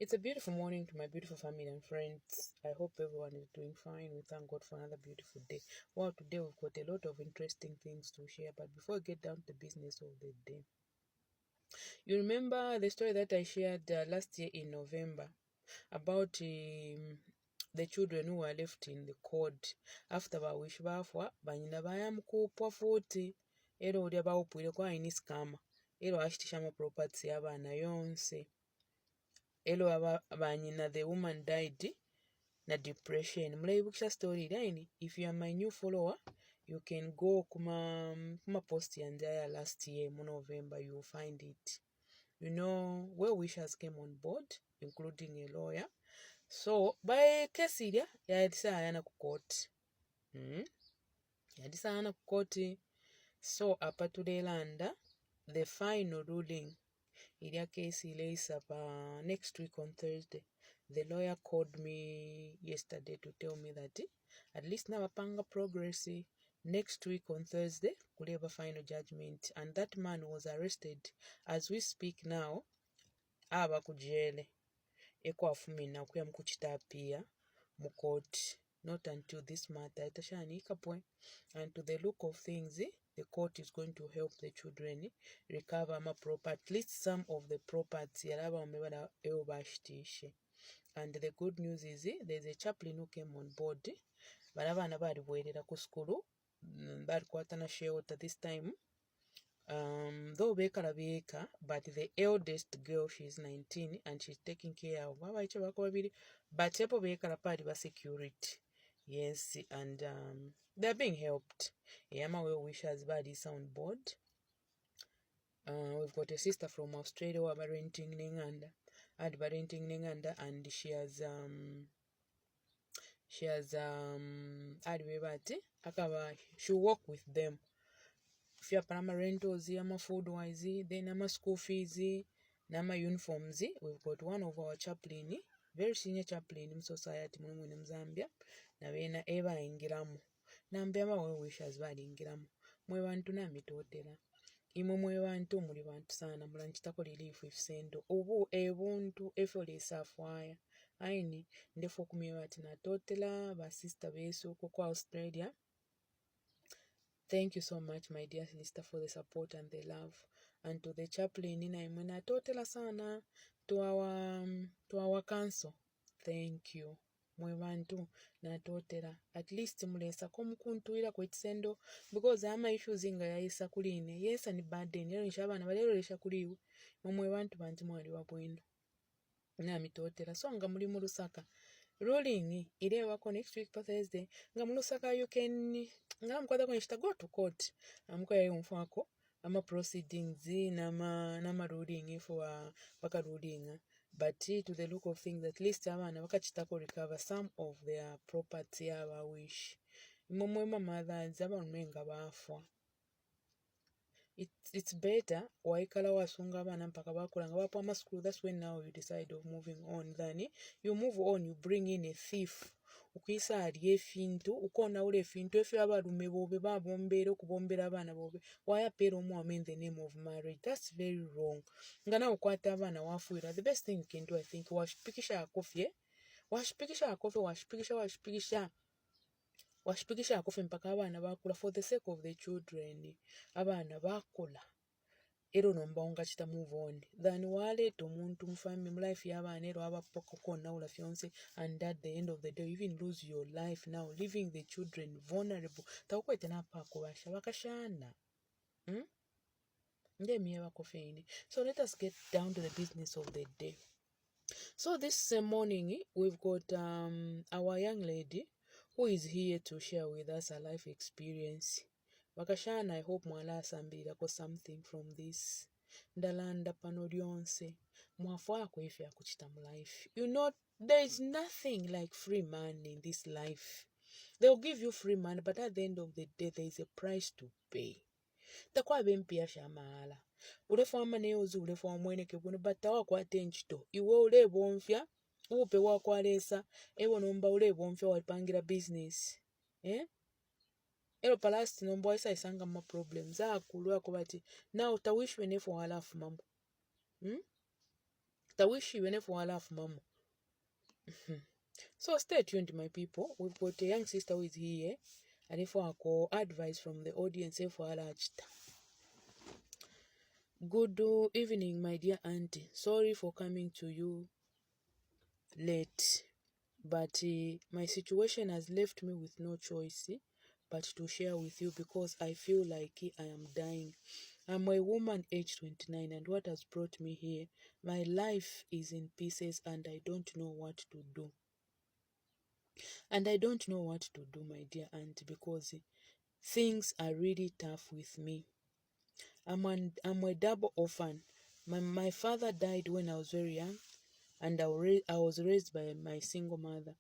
It's a beautiful morning to my beautiful family and friends. I hope everyone is doing fine. We thank God for another beautiful day. Well, today we've got a lot of interesting things to share, but before we get down to the business of the day, you remember the story that I shared last year in November about the children who were left in the court after bawishi bafa banyina bayamukupwa futi era oli abawupwireko ayina scam era ashitishamu property y'abaana yonse. Elo banyina the woman died na depression. Mulaibukisha story line. If you are my new follower, you can go kuma post yandaya last year in November, you will find it. You know, well wishers came on board, including a lawyer. So by kesiria yadisa ayana ku court. Yadisa ayana ku court. So apatulelanda the final ruling. Ilia case ilaisa pa next week on Thursday. The lawyer called me yesterday to tell me that at least now panga progress next week on Thursday could have a final judgment, and that man was arrested as we speak now. Aba kujele ekwafumina kuya mkuchitapia mukoti not until this matter itashanika point. And to the look of things, the court is going to help the children recover at least some of the property. And the good news is there's a chaplain who came on board. Barabana bari bwerera ku school bari kwatana shelter this time. Though bekala beka, but the eldest girl, she's 19 and she's taking care of but epo bekala pari ba security. Yes, and they're being helped. Yama well wishers body sound board. We've got a sister from Australia who are renting Ninganda, and she has she'll work with them. If you're Panama rentals, ama food wise, then ama school fees, nama uniforms. We've got one of our chaplain, very senior chaplain in society in Zambia. Na bena eba ingiramu. Nambia ma wishers bali ingiramu. Mwe bantu na mitotera. Imwe mwe bantu muri bantu sana mulanchitako relief ifsendo. Ubu ebuntu efole afwaya. Aini ndefo kumye bati na totela ba sister besu kwa Australia. Thank you so much, my dear sister, for the support and the love. And to the chaplain, na totela sana to our council. Thank you. Mwebantu na totela. At least mulesa komukuntuira kwetsendo because ama issues inga yaisa kuline. Yes, and bad day. Nero nishabana balero lesha kuliwe. Mwebantu bantu mwali wabwendo. Na mitotela. So nga muli mu Lusaka. Ruling ile wako next week pa Thursday. Nga mu Lusaka you can ngamkwada kwenye go to court. Amkoya mfako ama proceedings nama ruling for baka ruling. But to the look of things, at least abana bakachitako recover some of their property aba wish. Imomwe mother zaba mmenga bafwa. It's better waikala wasunga abana mpaka bakulanga bapo ama school. That's when now you decide of moving on. Then you move on, you bring in a thief. Ukisa aliye fintu ukona ule fintu efi abalume bobe babombera okubombera abana bobe wayapera omwami in the name of marriage. That's very wrong. Ngana ukwata abana wafuira. The best thing you can do, I think, washipikisha akofi washipikisha akofi mpaka abana bakula for the sake of the children. Abana bakula ero nomba unga chita move on than wale to muntu mfami life y'abana ero abapoko kona ula fiance, and at the end of the day you even lose your life now leaving the children vulnerable. Takwete na pako basha bakashana So let us get down to the business of the day. So this morning we've got our young lady who is here to share with us her life experience. Bakashana, I hope mwala asambira ko something from this. Ndalanda pano lyonse. Mwafwa kwefe akuchita mu life. You know, there is nothing like free money in this life. They'll give you free money, but at the end of the day, there is a price to pay. Takwa bempia shamala. Ulefu amaneozi ulefu amweneke bunu batawa kwa tenchito. Iwe ulebo onfya, upe wakwalesa, ewa nomba ulebo onfya wapangira business. Ero palasti nomba isa isanga ma problems. Akulu yako bati, na utawishwe nefu halafu mambo. Tawishi whenever I laugh, mama. So stay tuned, my people. We've got a young sister who is here, and if I call advice from the audience, if I good evening, my dear auntie. Sorry for coming to you late, but my situation has left me with no choice but to share with you because I feel like I am dying. I'm a woman aged 29, and what has brought me here? My life is in pieces, and I don't know what to do. And I don't know what to do, my dear auntie, because things are really tough with me. I'm a double orphan. My father died when I was very young, and I was raised by my single mother.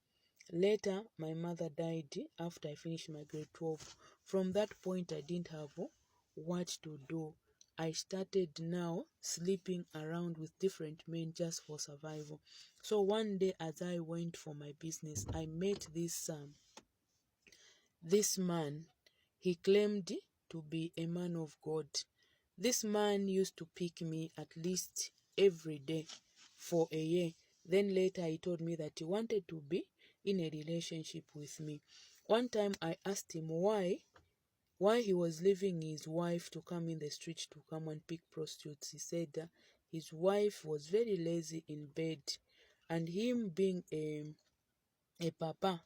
Later, my mother died after I finished my grade 12. From that point, I didn't have what to do. I started now sleeping around with different men just for survival. So one day, as I went for my business, I met this man. He claimed to be a man of God. This man used to pick me at least every day for a year. Then later he told me that he wanted to be in a relationship with me. One time I asked him why he was leaving his wife to come in the street to come and pick prostitutes. He said that his wife was very lazy in bed, and him being a papa,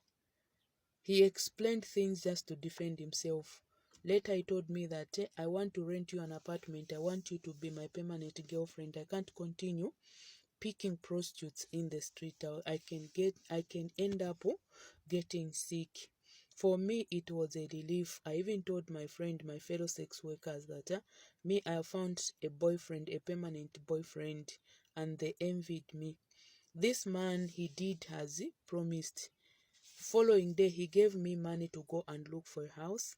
he explained things just to defend himself. Later, he told me that I want to rent you an apartment. I want you to be my permanent girlfriend. I can't continue picking prostitutes in the street. I can end up getting sick. For me, it was a relief. I even told my friend, my fellow sex workers, that I found a boyfriend, a permanent boyfriend, and they envied me. This man, he did as he promised. Following day, he gave me money to go and look for a house.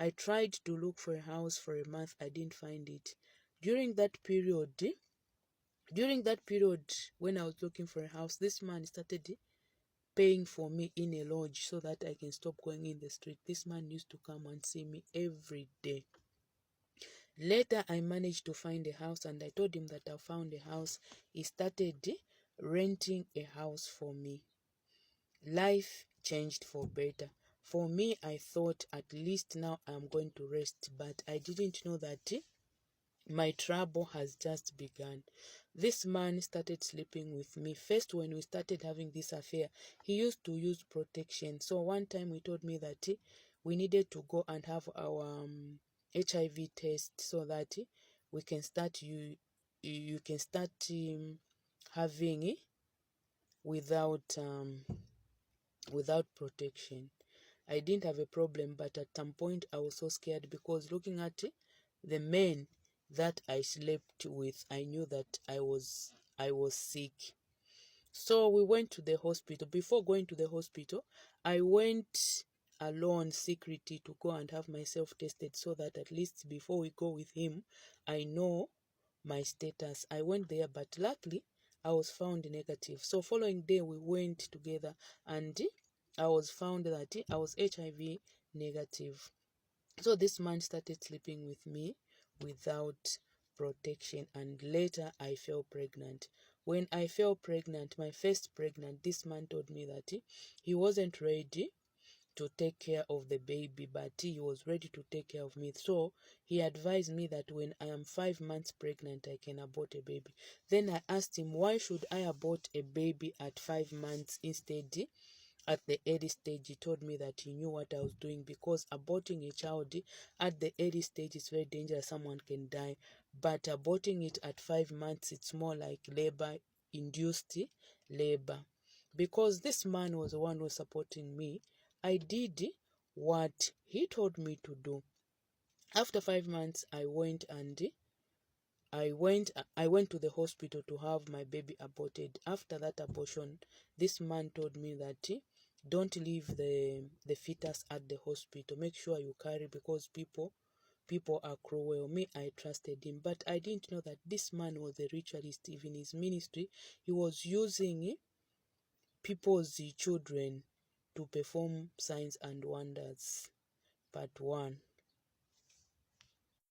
I tried to look for a house for a month. I didn't find it. During that period, when I was looking for a house, this man started paying for me in a lodge so that I can stop going in the street. This man used to come and see me every day. Later, I managed to find a house, and I told him that I found a house. He started renting a house for me. Life changed for better. For me, I thought at least now I'm going to rest, but I didn't know that my trouble has just begun. This man started sleeping with me. First, when we started having this affair, he used to use protection. So one time he told me that we needed to go and have our HIV test so that we can start you can start having it without protection. I didn't have a problem, but at some point I was so scared because looking at the men that I slept with, I knew that I was sick. So we went to the hospital. Before going to the hospital, I went alone secretly to go and have myself tested so that at least before we go with him, I know my status. I went there, but luckily I was found negative. So following day we went together, and I was found that I was HIV negative. So this man started sleeping with me without protection, and later I fell pregnant. When I fell pregnant, my first pregnant, this man told me that he wasn't ready to take care of the baby, but he was ready to take care of me. So he advised me that when I am 5 months pregnant, I can abort a baby. Then I asked him, why should I abort a baby at 5 months instead at the early stage? He told me that he knew what I was doing, because aborting a child at the early stage is very dangerous. Someone can die. But aborting it at 5 months, it's more like induced labor. Because this man was the one who was supporting me, I did what he told me to do. After 5 months, I went to the hospital to have my baby aborted. After that abortion, this man told me that don't leave the fetus at the hospital. Make sure you carry, because people are cruel. Me, I trusted him, but I didn't know that this man was a ritualist. Even his ministry, he was using people's children to perform signs and wonders. Part 1.